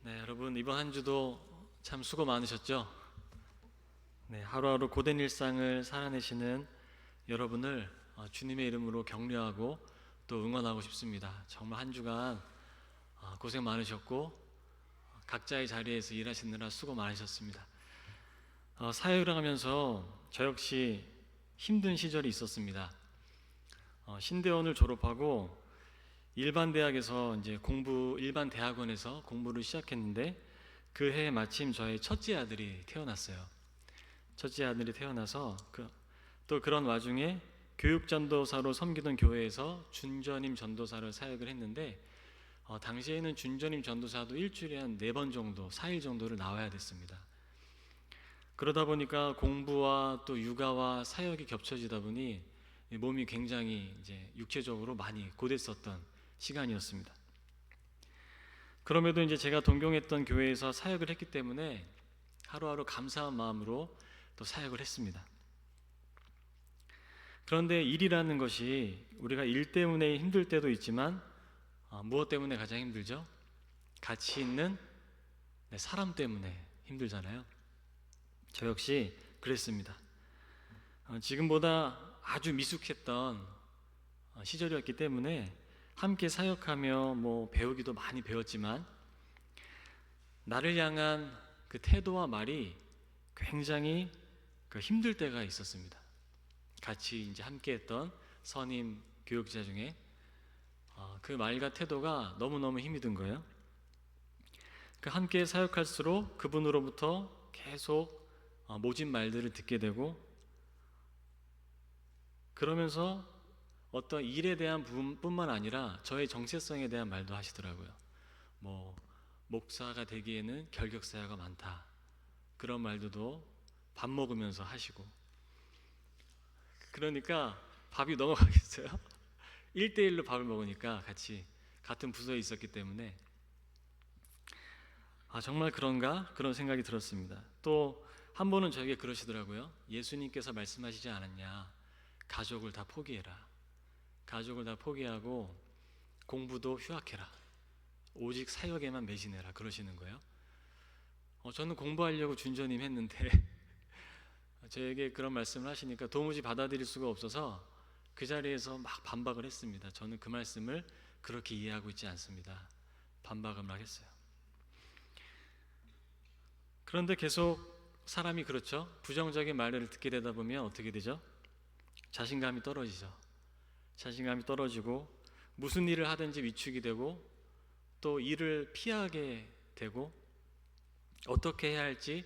네, 여러분 이번 한 주도 참 수고 많으셨죠? 네, 하루하루 고된 일상을 살아내시는 여러분을 주님의 이름으로 격려하고 또 응원하고 싶습니다. 정말 한 주간 고생 많으셨고 각자의 자리에서 일하시느라 수고 많으셨습니다. 사역을 하면서 저 역시 힘든 시절이 있었습니다. 신대원을 졸업하고 일반 대학에서 이제 일반 대학원에서 공부를 시작했는데 그 해에 마침 저의 첫째 아들이 태어났어요. 첫째 아들이 태어나서 또 그런 와중에 교육 전도사로 섬기던 교회에서 준전임 전도사를 사역을 했는데 당시에는 준전임 전도사도 일주일에 한 4번 정도, 4일 정도를 나와야 됐습니다. 그러다 보니까 공부와 또 육아와 사역이 겹쳐지다 보니 몸이 굉장히 이제 육체적으로 많이 고됐었던 시간이었습니다. 그럼에도 이제 제가 동경했던 교회에서 사역을 했기 때문에 하루하루 감사한 마음으로 또 사역을 했습니다. 그런데 일이라는 것이 우리가 일 때문에 힘들 때도 있지만 무엇 때문에 가장 힘들죠? 가치 있는 사람 때문에 힘들잖아요. 저 역시 그랬습니다. 지금보다 아주 미숙했던 시절이었기 때문에 함께 사역하며 배우기도 많이 배웠지만 나를 향한 그 태도와 말이 굉장히 힘들 때가 있었습니다. 같이 이제 함께했던 선임 교육자 중에 그 말과 태도가 너무너무 힘이 든 거예요. 함께 사역할수록 그분으로부터 계속 모진 말들을 듣게 되고 그러면서 어떤 일에 대한 부분뿐만 아니라 저의 정체성에 대한 말도 하시더라고요. 목사가 되기에는 결격사유가 많다. 그런 말도 밥 먹으면서 하시고. 그러니까 밥이 넘어가겠어요? 1대1로 밥을 먹으니까 같은 부서에 있었기 때문에 정말 그런가? 그런 생각이 들었습니다. 또 한 번은 저에게 그러시더라고요. 예수님께서 말씀하시지 않았냐? 가족을 다 포기해라. 가족을 다 포기하고 공부도 휴학해라. 오직 사역에만 매진해라. 그러시는 거예요. 저는 공부하려고 준전임 했는데 저에게 그런 말씀을 하시니까 도무지 받아들일 수가 없어서 그 자리에서 막 반박을 했습니다. 저는 그 말씀을 그렇게 이해하고 있지 않습니다. 반박을 막 했어요. 그런데 계속 사람이 그렇죠. 부정적인 말을 듣게 되다 보면 어떻게 되죠? 자신감이 떨어지죠. 자신감이 떨어지고 무슨 일을 하든지 위축이 되고 또 일을 피하게 되고 어떻게 해야 할지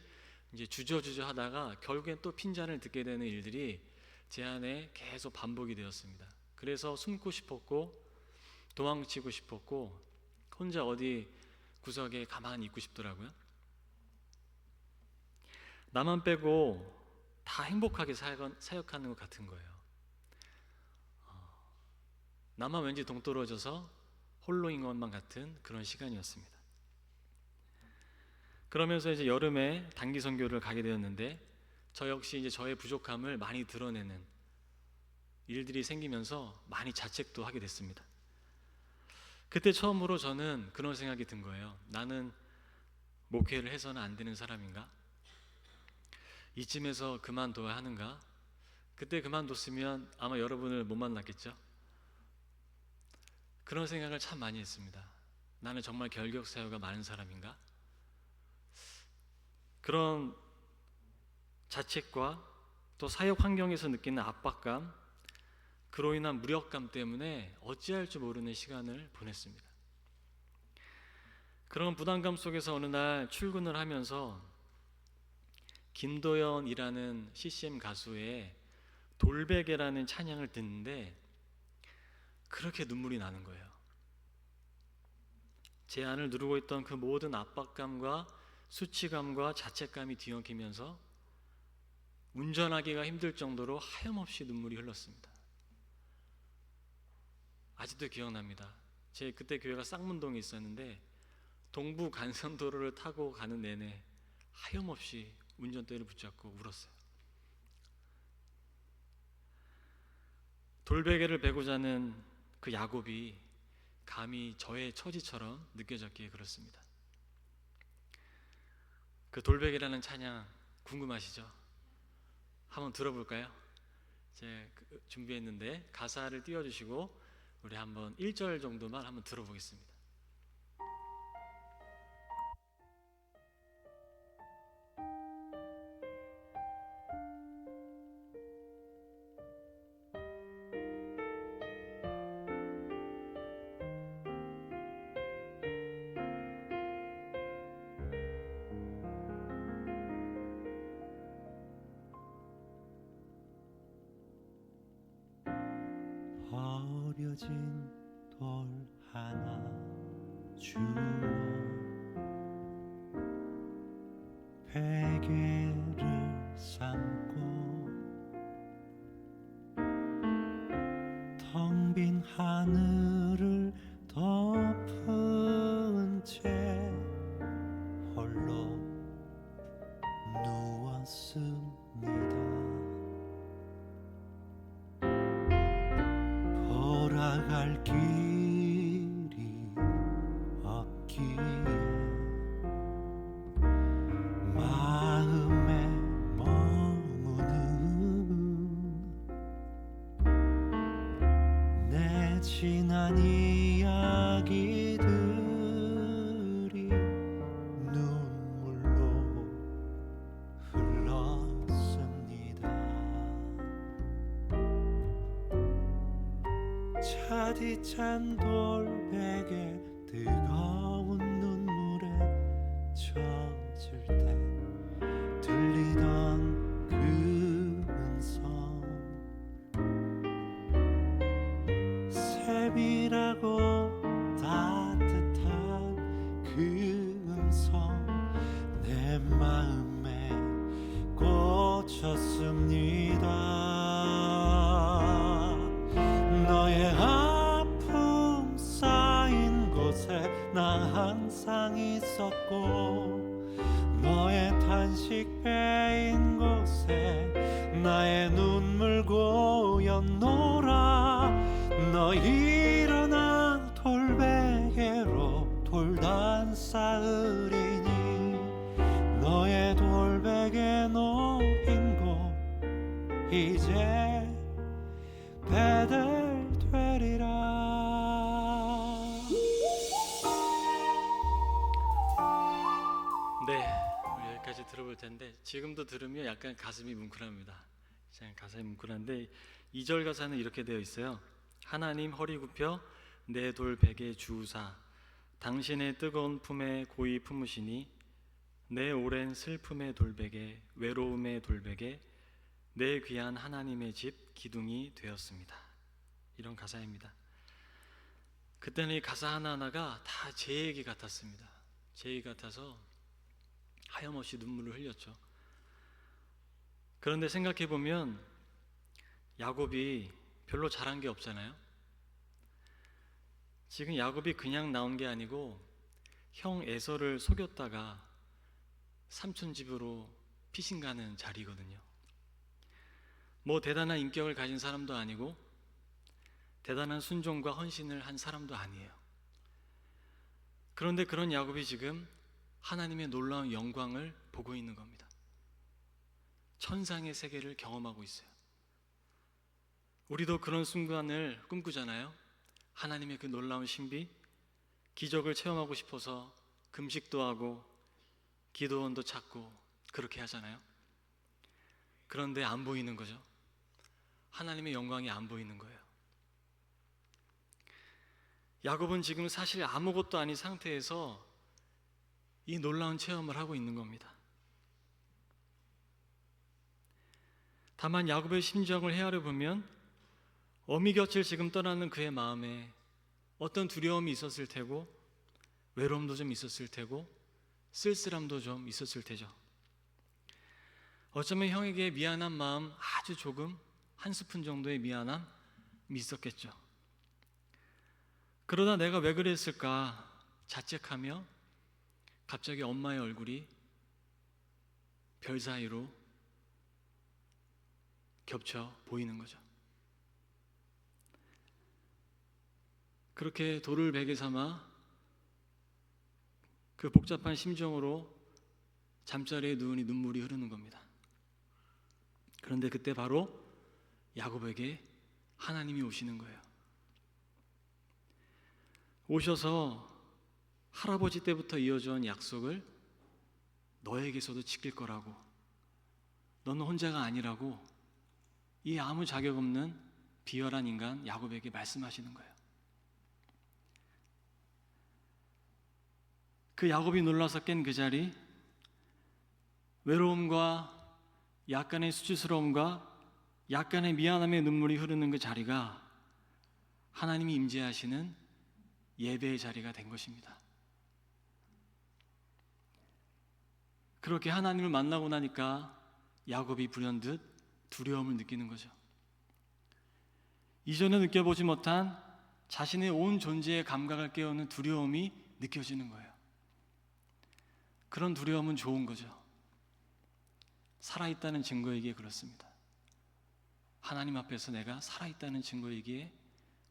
이제 주저주저 하다가 결국엔 또 핀잔을 듣게 되는 일들이 제 안에 계속 반복이 되었습니다. 그래서 숨고 싶었고 도망치고 싶었고 혼자 어디 구석에 가만히 있고 싶더라고요. 나만 빼고 다 행복하게 사역하는 것 같은 거예요. 나만 왠지 동떨어져서 홀로인 것만 같은 그런 시간이었습니다. 그러면서 이제 여름에 단기 선교를 가게 되었는데 저 역시 이제 저의 부족함을 많이 드러내는 일들이 생기면서 많이 자책도 하게 됐습니다. 그때 처음으로 저는 그런 생각이 든 거예요. 나는 목회를 해서는 안 되는 사람인가? 이쯤에서 그만둬야 하는가? 그때 그만뒀으면 아마 여러분을 못 만났겠죠? 그런 생각을 참 많이 했습니다. 나는 정말 결격 사유가 많은 사람인가? 그런 자책과 또 사역 환경에서 느끼는 압박감, 그로 인한 무력감 때문에 어찌할 줄 모르는 시간을 보냈습니다. 그런 부담감 속에서 어느 날 출근을 하면서 김도연이라는 CCM 가수의 돌베개라는 찬양을 듣는데 그렇게 눈물이 나는 거예요. 제 안을 누르고 있던 그 모든 압박감과 수치감과 자책감이 뒤엉키면서 운전하기가 힘들 정도로 하염없이 눈물이 흘렀습니다. 아직도 기억납니다. 제 그때 교회가 쌍문동에 있었는데 동부 간선도로를 타고 가는 내내 하염없이 운전대를 붙잡고 울었어요. 돌베개를 베고 자는 그 야곱이 감히 저의 처지처럼 느껴졌기에 그렇습니다. 그 돌베개라는 찬양 궁금하시죠? 한번 들어볼까요? 제가 준비했는데 가사를 띄워주시고 우리 한번 1절 정도만 한번 들어보겠습니다. 버려진 돌 하나 주어 베개를 삼고 텅 빈 하늘을 덮은 채 홀로 누웠습니다. 돌아갈 길이 없기에 마음에 머무는 내 지난 이야기들이 눈물로 흘렀습니다. 차디찬 돌베개 뜨거운 눈물에 젖을 때 들리던 그 음성 세밀하고 따뜻한 그 음성 내 마음에 꽂혔습니다. 너의 아픔 쌓인 곳에 나 항상 있었고 너의 탄식 베인 곳에 나의 눈물 고였노라. 너 일어나 돌베개로 돌단 쌓으리니 너의 돌베개 놓인 곳 이제 베델 되리라. 네, 우리 여기까지 들어볼 텐데 지금도 들으면 약간 가슴이 뭉클합니다. 가슴이 뭉클한데 2절 가사는 이렇게 되어 있어요. 하나님 허리 굽혀 내 돌베개 주우사 당신의 뜨거운 품에 고이 품으시니 내 오랜 슬픔의 돌베개 외로움의 돌베개 내 귀한 하나님의 집 기둥이 되었습니다. 이런 가사입니다. 그때는 이 가사 하나하나가 다 제 얘기 같았습니다. 제 얘기 같아서 하염없이 눈물을 흘렸죠. 그런데 생각해보면 야곱이 별로 잘한 게 없잖아요. 지금 야곱이 그냥 나온 게 아니고 형 에서를 속였다가 삼촌 집으로 피신 가는 자리거든요. 뭐 대단한 인격을 가진 사람도 아니고 대단한 순종과 헌신을 한 사람도 아니에요. 그런데 그런 야곱이 지금 하나님의 놀라운 영광을 보고 있는 겁니다. 천상의 세계를 경험하고 있어요. 우리도 그런 순간을 꿈꾸잖아요. 하나님의 그 놀라운 신비, 기적을 체험하고 싶어서 금식도 하고 기도원도 찾고 그렇게 하잖아요. 그런데 안 보이는 거죠. 하나님의 영광이 안 보이는 거예요. 야곱은 지금 사실 아무것도 아닌 상태에서 이 놀라운 체험을 하고 있는 겁니다. 다만 야곱의 심정을 헤아려 보면 어미 곁을 지금 떠나는 그의 마음에 어떤 두려움이 있었을 테고 외로움도 좀 있었을 테고 쓸쓸함도 좀 있었을 테죠. 어쩌면 형에게 미안한 마음 아주 조금 한 스푼 정도의 미안함이 있었겠죠. 그러다 내가 왜 그랬을까 자책하며 갑자기 엄마의 얼굴이 별 사이로 겹쳐 보이는 거죠. 그렇게 돌을 베개 삼아 그 복잡한 심정으로 잠자리에 누우니 눈물이 흐르는 겁니다. 그런데 그때 바로 야곱에게 하나님이 오시는 거예요. 오셔서 할아버지 때부터 이어져 온 약속을 너에게서도 지킬 거라고, 너는 혼자가 아니라고 이 아무 자격 없는 비열한 인간 야곱에게 말씀하시는 거예요. 그 야곱이 놀라서 깬 그 자리, 외로움과 약간의 수치스러움과 약간의 미안함의 눈물이 흐르는 그 자리가 하나님이 임재하시는 예배의 자리가 된 것입니다. 그렇게 하나님을 만나고 나니까 야곱이 불현듯 두려움을 느끼는 거죠. 이전에 느껴보지 못한 자신의 온 존재의 감각을 깨우는 두려움이 느껴지는 거예요. 그런 두려움은 좋은 거죠. 살아있다는 증거이기에 그렇습니다. 하나님 앞에서 내가 살아있다는 증거이기에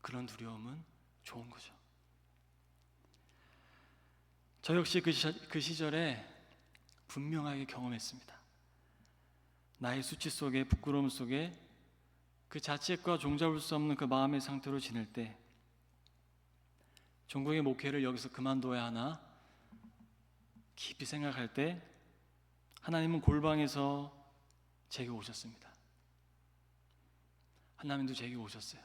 그런 두려움은 좋은 거죠. 저 역시 그 시절에 분명하게 경험했습니다. 나의 수치 속에, 부끄러움 속에 그 자책과 종잡을 수 없는 그 마음의 상태로 지낼 때 전국의 목회를 여기서 그만둬야 하나 깊이 생각할 때 하나님은 골방에서 제게 오셨습니다. 하나님도 제게 오셨어요.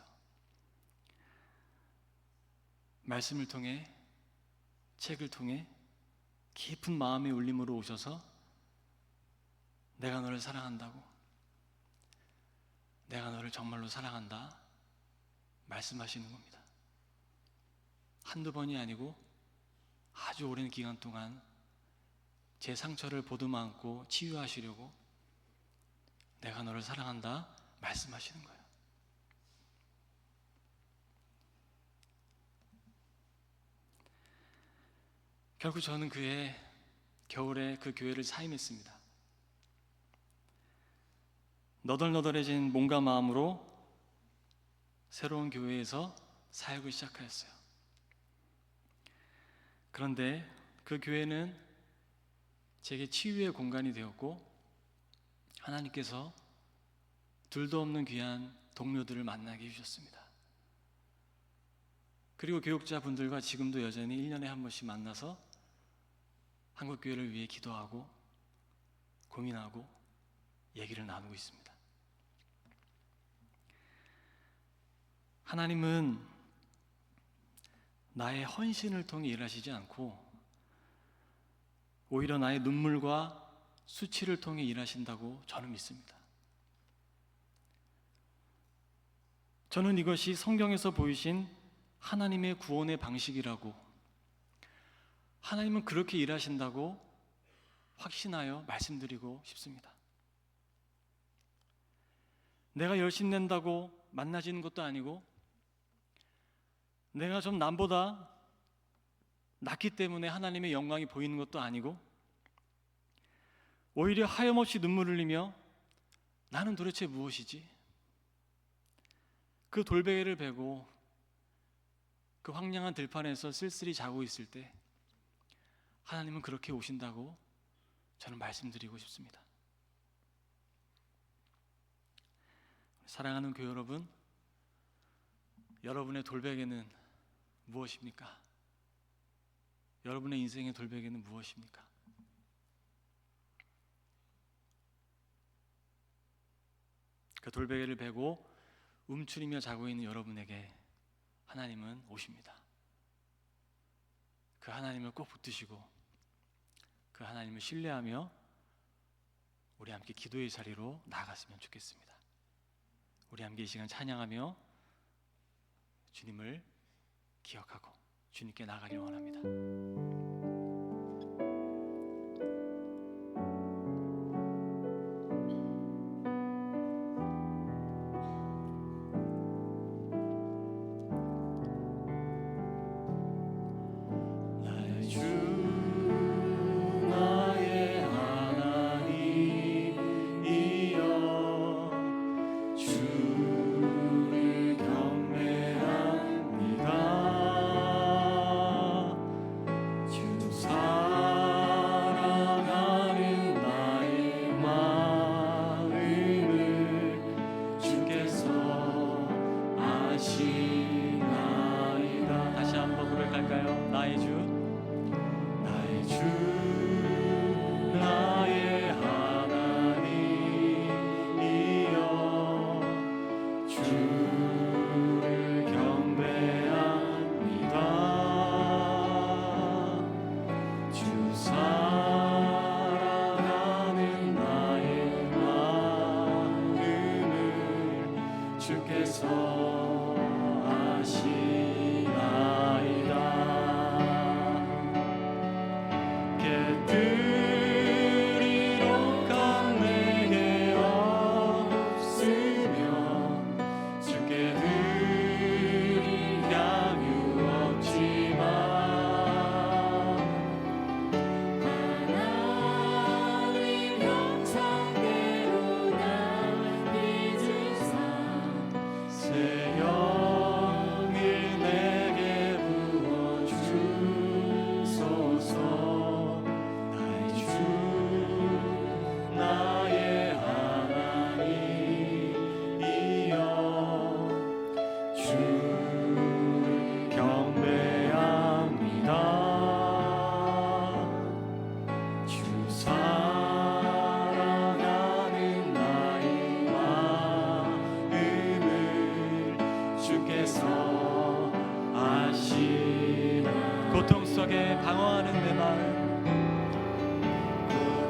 말씀을 통해, 책을 통해 깊은 마음의 울림으로 오셔서 내가 너를 사랑한다고, 내가 너를 정말로 사랑한다 말씀하시는 겁니다. 한두 번이 아니고 아주 오랜 기간 동안 제 상처를 보듬어 치유하시려고 내가 너를 사랑한다 말씀하시는 거예요. 결국 저는 겨울에 그 교회를 사임했습니다. 너덜너덜해진 몸과 마음으로 새로운 교회에서 사역을 시작하였어요. 그런데 그 교회는 제게 치유의 공간이 되었고 하나님께서 둘도 없는 귀한 동료들을 만나게 해주셨습니다. 그리고 교육자분들과 지금도 여전히 1년에 한 번씩 만나서 한국교회를 위해 기도하고 고민하고 얘기를 나누고 있습니다. 하나님은 나의 헌신을 통해 일하시지 않고 오히려 나의 눈물과 수치를 통해 일하신다고 저는 믿습니다. 저는 이것이 성경에서 보이신 하나님의 구원의 방식이라고, 하나님은 그렇게 일하신다고 확신하여 말씀드리고 싶습니다. 내가 열심 낸다고 만나지는 것도 아니고, 내가 좀 남보다 낫기 때문에 하나님의 영광이 보이는 것도 아니고, 오히려 하염없이 눈물 흘리며 나는 도대체 무엇이지? 그 돌베개를 베고 그 황량한 들판에서 쓸쓸히 자고 있을 때 하나님은 그렇게 오신다고 저는 말씀드리고 싶습니다. 사랑하는 교회 여러분, 여러분의 돌베개는 무엇입니까? 여러분의 인생의 돌베개는 무엇입니까? 그 돌베개를 베고 움츠리며 자고 있는 여러분에게 하나님은 오십니다. 그 하나님을 꼭 붙드시고 그 하나님을 신뢰하며 우리 함께 기도의 자리로 나아갔으면 좋겠습니다. 우리 함께 이 시간 찬양하며 주님을 기억하고 주님께 나아가길 원합니다. 주를 경배합니다. 주께서 하시나이다. 깨뜨리러 간 내게 없으며 주께 드릴 양육 없지만 하나님 형상대로 날 빚으사 새 영을 내게 부어 주소서. 나의 주 나의 하나님이여 주를 경배합니다. 주 사랑하는 나의 마음을 주께서 아시나. 고통 속에 방황하는 내 마음,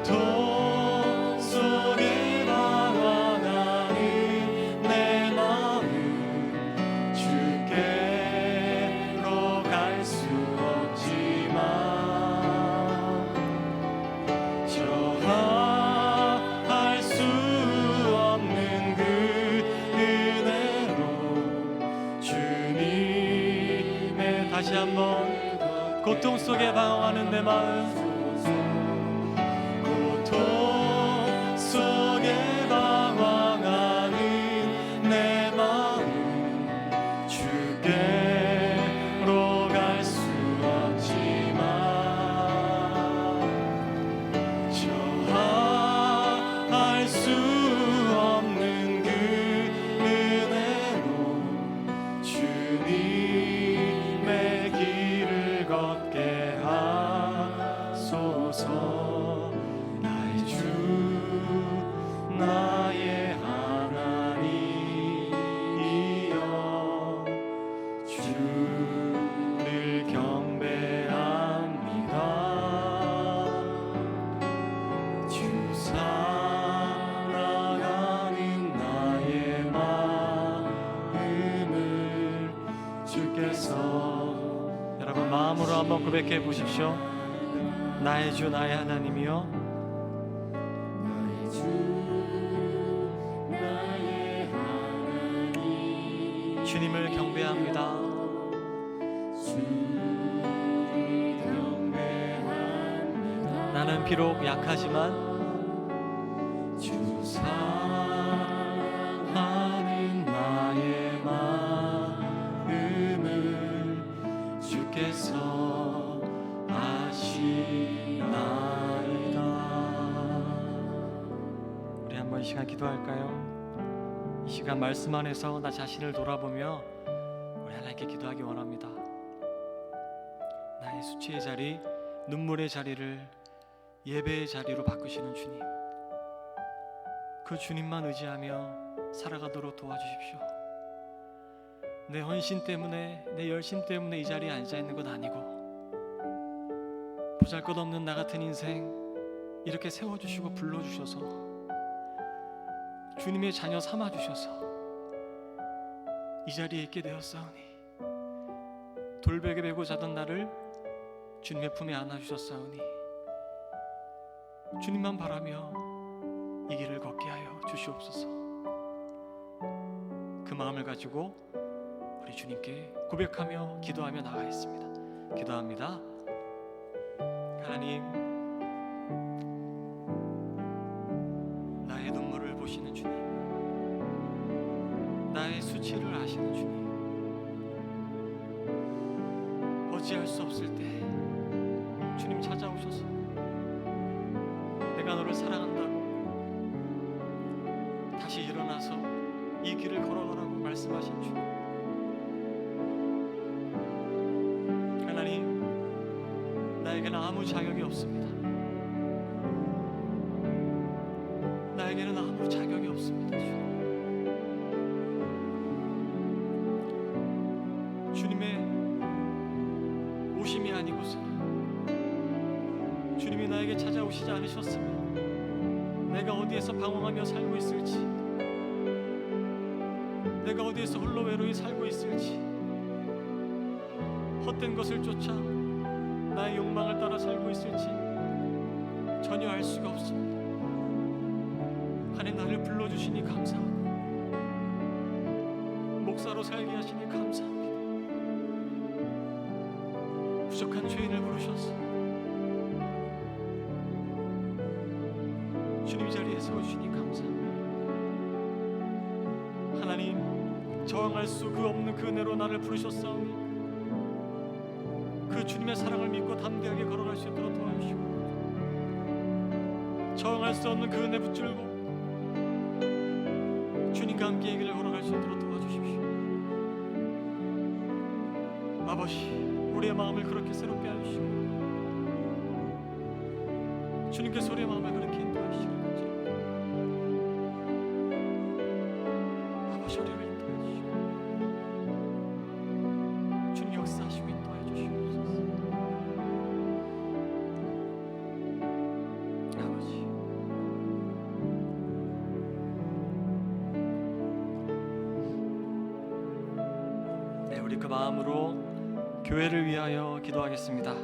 고통 속에 방황하는 내 마음 주께로 갈 수 없지만 저항할 수 없는 그 은혜로 주님의 다시 한번 고통 속에 방황하는 내 마음, 고통 속에 방황하는 내 마음 주께로 갈 수 없지만 저항할 수 없는 그 은혜로 주님의 길을 걷게 하소서. 나의 주 나의 하나님이여 주를 경배합니다. 주 사랑하는 나의 마음을 주께서. 여러분 마음으로 한번 고백해 보십시오. 나의 주 나의 하나님이여 나의 주 나의 하나님 주님을 경배합니다. 주를 경배합니다. 나는 비록 약하지만 주 사랑하는 나의 마음을 주께서 아시나이다. 우리 한번 이 시간 기도할까요? 이 시간 말씀 안에서 나 자신을 돌아보며 우리 하나님께 기도하기 원합니다. 나의 수치의 자리, 눈물의 자리를 예배의 자리로 바꾸시는 주님, 그 주님만 의지하며 살아가도록 도와주십시오. 내 헌신 때문에, 내 열심 때문에 이 자리에 앉아 있는 건 아니고 보잘것없는 나 같은 인생 이렇게 세워주시고 불러주셔서 주님의 자녀 삼아주셔서 이 자리에 있게 되었사오니 돌베개 베고 자던 나를 주님의 품에 안아주셨사오니 주님만 바라며 이 길을 걷게 하여 주시옵소서. 그 마음을 가지고 우리 주님께 고백하며 기도하며 나가겠습니다. 기도합니다. 하나님, 나의 눈물을 보시는 주님, 나의 수치를 아시는 주님, 어찌할 수 없을 때 주님 찾아오셔서 내가 너를 사랑한다고 다시 일어나서 이 길을 걸어가라고 말씀하신 주님, 하나님, 나에게는 아무 자격이 없습니다. 나에게는 아무 자격이 없습니다. 주님의 오심이 아니고서 주님이 나에게 찾아오시지 않으셨으면 내가 어디에서 방황하며 살고 있을지 내가 어디에서 홀로 외로이 살고 있을지, 헛된 것을 쫓아 나의 욕망을 따라 살고 있을지 전혀 알 수가 없습니다. 하나님, 나를 불러주시니 감사하고 목사로 살게 하시니 감사합니다. 부족한 죄인을 부르셔서 주님 자리에 세워주시니 감사합니다. 하나님, 저항할 수 그 없는 그 은혜로 나를 부르셨사오니 그 주님의 사랑을 믿고 담대하게 걸어갈 수 있도록 도와주시고, 저항할 수 없는 그 은혜 붙들고 주님과 함께 이 길을 걸어갈 수 있도록 도와주십시오. 아버지, 우리의 마음을 그렇게 새롭게 하시고 주님께서 우리의 마음을 그렇게 인도하시기를 간절합니다. 아버지, 우리를 인도해 주시고 주님 역사하시고 인도해 주시옵소서. 아버지, 네, 우리 그 마음으로 교회를 위하여 기도하겠습니다.